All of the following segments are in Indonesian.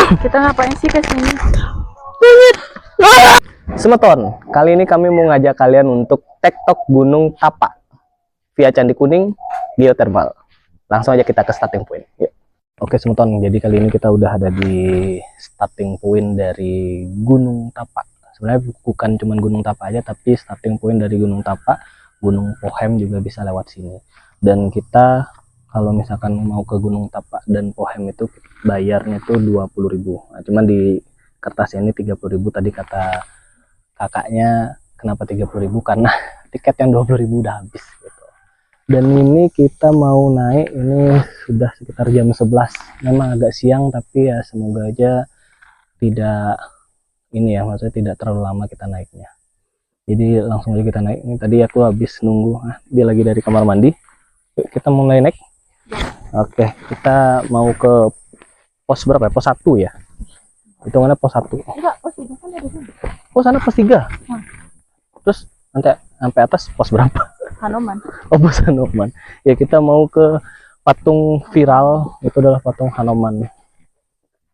Kita ngapain sih ke sini? Semeton, kali ini kami mau ngajak kalian untuk tektok Gunung Tapa via Candi Kuning geothermal. Langsung aja kita ke starting point. Yuk. Oke Semeton, jadi kali ini kita udah ada di starting point dari Gunung Tapa. Sebenarnya bukan cuma Gunung Tapa aja, tapi starting point dari Gunung Tapa, Gunung Pohem juga bisa lewat sini. Dan kita kalau misalkan mau ke Gunung Tapa dan Pohem itu bayarnya tuh 20.000. Nah, cuman di kertas ini 30.000 tadi kata kakaknya. Kenapa 30.000? Karena tiket yang 20.000 udah habis gitu. Dan ini kita mau naik, ini sudah sekitar jam 11. Memang agak siang, tapi ya semoga aja tidak ini ya, maksudnya tidak terlalu lama kita naiknya. Jadi langsung aja kita naik. Ini tadi aku habis nunggu, dia lagi dari kamar mandi. Yuk kita mulai naik. Oke, kita mau ke pos berapa ya? Pos 1 ya? Hitungannya pos 1. Enggak, pos 3 kan dari sini. Oh, sana pos 3. Terus nanti sampai atas pos berapa? Hanoman. Oh, pos Hanoman. Ya, kita mau ke patung viral, itu adalah patung Hanoman.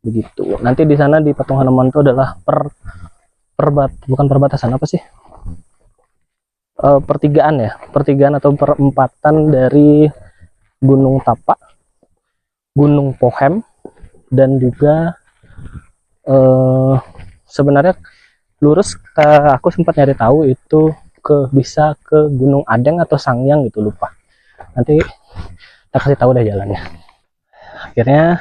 Begitu. Nanti di sana di patung Hanoman itu adalah bukan perbatasan, apa sih? Pertigaan ya, pertigaan atau perempatan dari Gunung Tapa, Gunung Pohem, dan juga sebenarnya lurus aku sempat nyari tahu itu bisa ke Gunung Adeng atau Sangyang gitu, lupa. Nanti kita kasih tahu deh jalannya. Akhirnya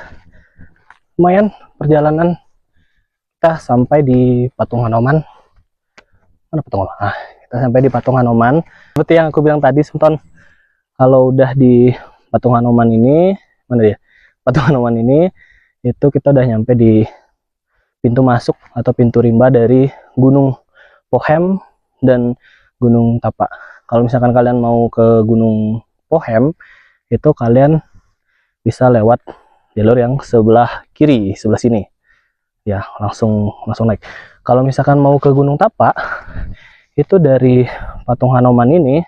lumayan perjalanan, kita sampai di patung Hanoman. Mana patung Hanoman? Nah, kita sampai di patung Hanoman. Seperti yang aku bilang tadi, Senton, kalau udah di patung Hanoman ini, mana dia? Patung Hanoman ini itu kita udah nyampe di pintu masuk atau pintu rimba dari Gunung Pohem dan Gunung Tapa. Kalau misalkan kalian mau ke Gunung Pohem, itu kalian bisa lewat jalur yang sebelah kiri, sebelah sini. Ya, langsung naik. Kalau misalkan mau ke Gunung Tapa, itu dari patung Hanoman ini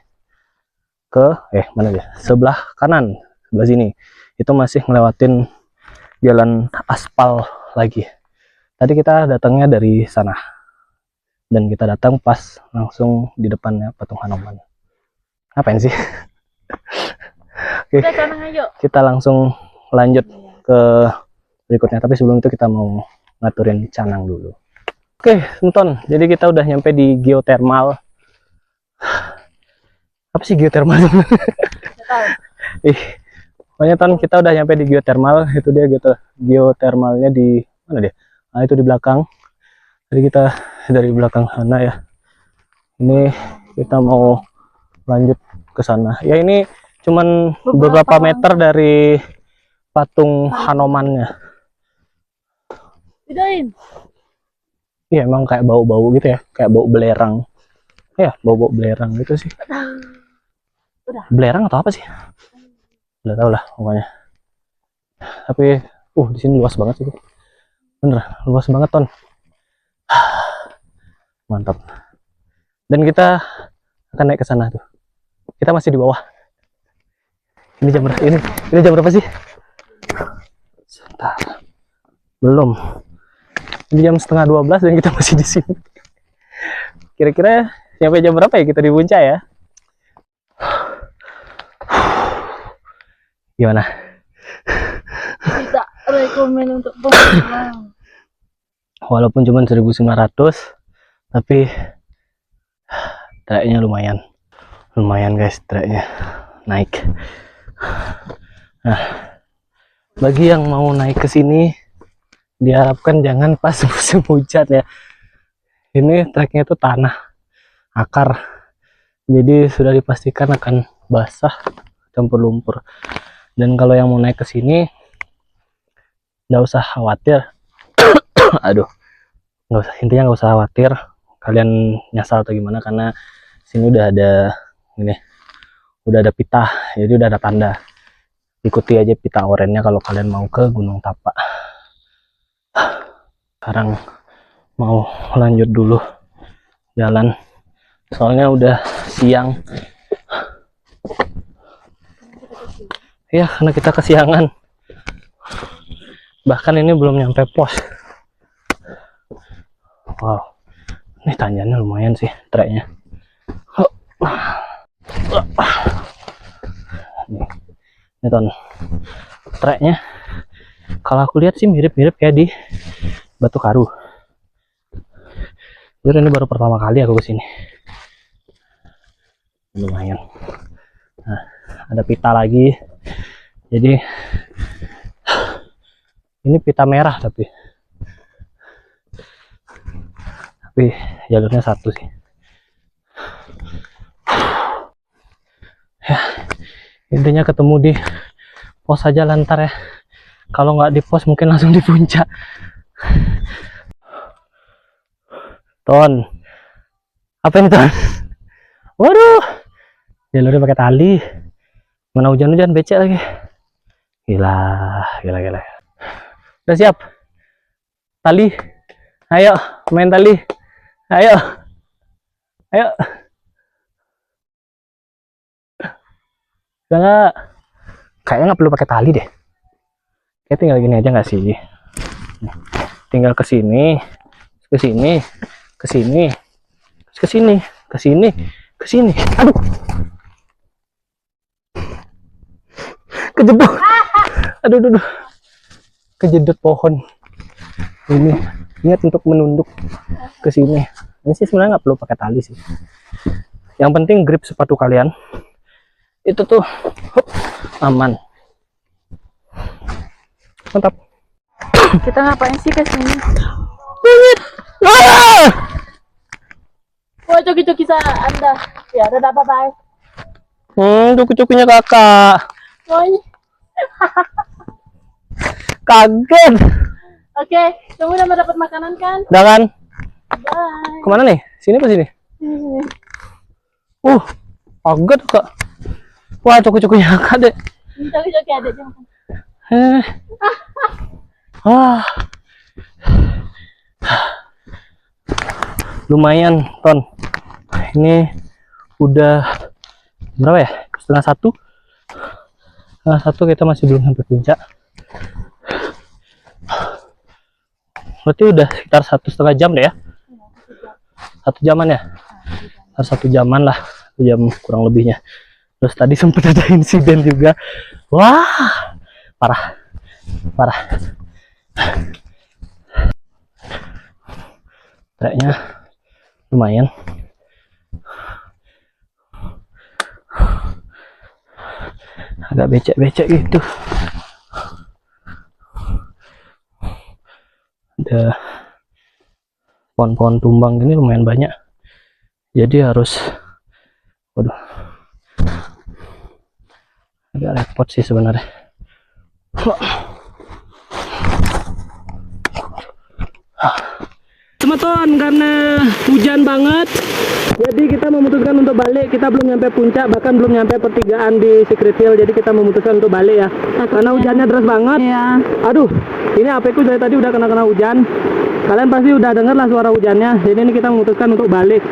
ke mana dia? Sebelah kanan, sebelah sini. Itu masih ngelewatin jalan aspal lagi. Tadi kita datangnya dari sana. Dan kita datang pas langsung di depannya patung Hanoman. Ngapain sih? Oke. Kita langsung lanjut ke berikutnya. Tapi sebelum itu kita mau ngaturin canang dulu. Oke, Senton. Jadi kita udah nyampe di geothermal. Apa sih geothermal? Pokoknya Ton, kita udah nyampe di geothermal. Itu dia gitu. Geothermalnya di mana dia? Nah, itu di belakang. Jadi kita dari belakang sana ya. Ini kita mau lanjut ke sana. Ya ini cuman beberapa meter dari patung Hanomannya. Videoin. Iya emang kayak bau-bau gitu ya, kayak bau belerang. Ya, bau-bau belerang gitu sih. Udah. Belerang atau apa sih? Udah tau lah pokoknya. Tapi di sini luas banget sih. Bener, luas banget Ton. Mantap. Dan kita akan naik ke sana tuh. Kita masih di bawah. Ini jam berapa? Ini jam berapa sih? Sebentar. Belum. Ini jam setengah 12 dan kita masih di sini. Kira-kira sampai jam berapa ya kita di puncak ya? Gimana? Tidak rekomen untuk pulang. Walaupun cuma 1.900, tapi treknya lumayan guys, treknya naik. Nah, bagi yang mau naik ke sini diharapkan jangan pas musim hujan ya. Ini treknya itu tanah akar, jadi sudah dipastikan akan basah campur lumpur. Dan kalau yang mau naik ke sini nggak usah khawatir. Aduh, intinya nggak usah khawatir kalian nyasar atau gimana, karena sini udah ada pita, jadi udah ada tanda. Ikuti aja pita orennya kalau kalian mau ke Gunung Tapa. Sekarang mau lanjut dulu jalan, soalnya udah siang ya, karena kita kesiangan. Bahkan ini belum nyampe pos. Wow, ini tanjakannya lumayan sih treknya. Ini Ton, treknya kalau aku lihat sih mirip-mirip kayak di Batu Karu. Jadi ini baru pertama kali aku kesini. Lumayan. Nah, ada pita lagi. Jadi ini pita merah tapi jalurnya satu sih. Ya, intinya ketemu di pos aja lantar ya. Kalau nggak di pos mungkin langsung di puncak. Ton, apa ini Ton? Waduh, jalurnya pakai tali. Mana hujan-hujan becek lagi. Gila. Udah siap? Tali. Ayo, main tali. Ayo. Udah kayaknya nggak perlu pakai tali deh. Kayak tinggal gini aja nggak sih? Tinggal ke sini, ke sini, ke sini, ke sini, ke sini, ke sini. Aduh. Kejedot. Aduh. Kejedot pohon. Ini niat untuk menunduk ke sini. Ini sih sebenarnya nggak perlu pakai tali sih. Yang penting grip sepatu kalian itu tuh aman. Mantap. Kita ngapain sih ke sini? Oh, cuki-cuki Anda. Ya, udah apa-apa. Cucu-cucunya kakak. Oh, Kaget. oke, kamu udah dapat makanan kan? Udah kan? Bye. Kemana nih? Sini apa sini? Kaget kak. Wah, cucu-cucunya kakak deh. Cuki-cuki ada jangan. Wah. Lumayan, Ton. Ini udah berapa ya? Setengah satu kita masih belum sampai puncak. Berarti udah sekitar 1,5 jam deh ya? 1 jaman ya? 1 jaman lah, 1 jam kurang lebihnya. Terus tadi sempat ada insiden juga. Wah, parah. Treknya lumayan. Agak becek-becek gitu. Ada pohon-pohon tumbang ini lumayan banyak. Jadi harus, waduh, agak repot sih sebenarnya. Teman-teman, karena hujan banget, jadi kita memutuskan untuk balik. Kita belum nyampe puncak, bahkan belum nyampe pertigaan di Secret Hill. Jadi kita memutuskan untuk balik ya. Karena hujannya deras banget. Iya. Aduh, ini HP ku dari tadi udah kena hujan. Kalian pasti udah denger lah suara hujannya. Jadi ini kita memutuskan untuk balik.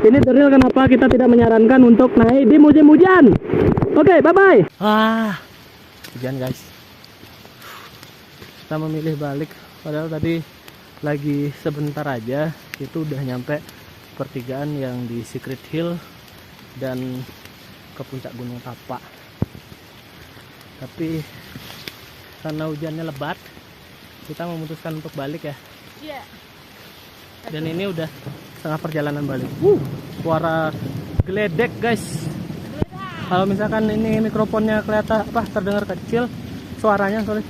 Ini real kenapa kita tidak menyarankan untuk naik di musim hujan. Oke, bye-bye. Hujan guys. Kita memilih balik. Padahal tadi lagi sebentar aja itu udah nyampe pertigaan yang di Secret Hill dan ke puncak Gunung Tapak. Tapi karena hujannya lebat, kita memutuskan untuk balik ya. Iya. Dan ini udah setengah perjalanan balik. Suara geledek guys. Kalau misalkan ini mikrofonnya kelihatan terdengar kecil suaranya, sorry.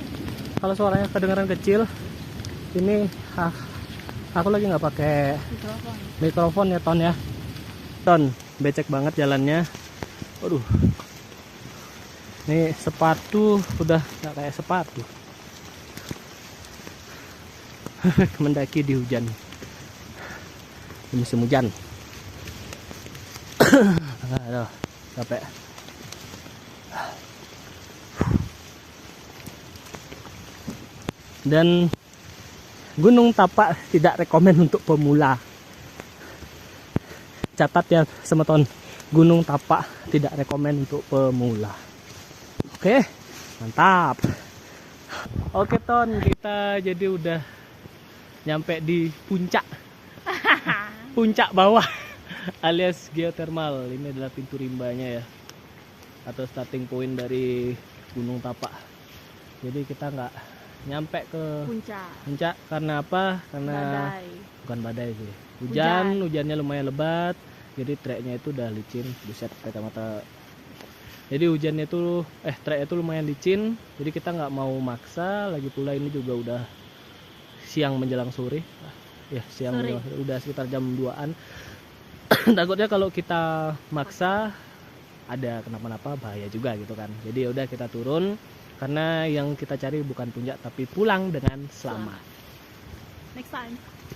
Kalau suaranya kedengaran kecil, ini aku lagi nggak pakai mikrofon ya Ton ya. Ton, becek banget jalannya. Waduh. Ini sepatu udah nggak kayak sepatu. Mendaki di hujan. Di musim hujan. Aduh, capek. Dan Gunung Tapak tidak rekomen untuk pemula. Catat ya semeton, Gunung Tapak tidak rekomen untuk pemula. Oke, mantap. Oke Ton, kita jadi udah nyampe di puncak. Puncak bawah alias geothermal. Ini adalah pintu rimbanya ya, atau starting point dari Gunung Tapak. Jadi kita nggak nyampe ke puncak karena apa? Karena Badai. bukan badai sih. Hujan. Hujannya lumayan lebat. Jadi treknya itu udah licin, buset kacamata. Jadi hujannya itu treknya itu lumayan licin. Jadi kita nggak mau maksa. Lagi pula ini juga udah siang menjelang sore. Ya siang Sore. menjelang sore. Udah sekitar jam 2-an. Takutnya kalau kita maksa ada kenapa-napa bahaya juga gitu kan. Jadi ya udah kita turun karena yang kita cari bukan puncak tapi pulang dengan selamat. Next time.